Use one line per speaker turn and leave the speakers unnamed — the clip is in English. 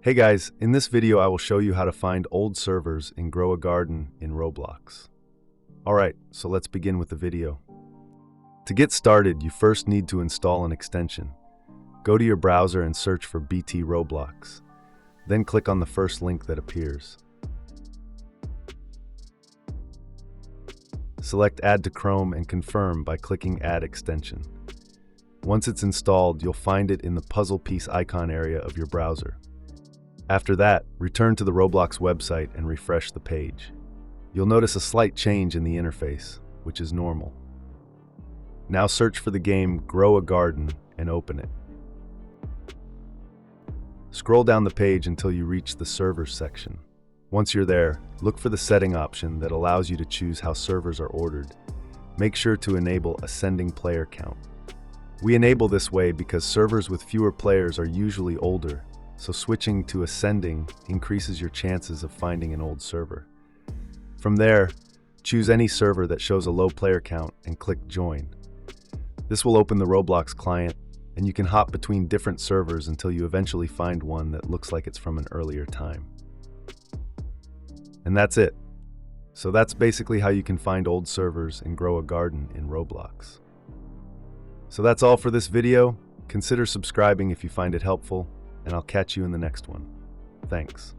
Hey guys, in this video I will show you how to find old servers and grow a garden in Roblox. Alright, so let's begin with the video. To get started, you first need to install an extension. Go to your browser and search for BT Roblox. Then click on the first link that appears. Select Add to Chrome and confirm by clicking Add Extension. Once it's installed, you'll find it in the puzzle piece icon area of your browser. After that, return to the Roblox website and refresh the page. You'll notice a slight change in the interface, which is normal. Now search for the game Grow a Garden and open it. Scroll down the page until you reach the servers section. Once you're there, look for the setting option that allows you to choose how servers are ordered. Make sure to enable ascending player count. We enable this way because servers with fewer players are usually older, so switching to ascending increases your chances of finding an old server. From there, choose any server that shows a low player count and click Join. This will open the Roblox client, and you can hop between different servers until you eventually find one that looks like it's from an earlier time. And that's it. So that's basically how you can find old servers and grow a garden in Roblox. So that's all for this video. Consider subscribing if you find it helpful, and I'll catch you in the next one. Thanks.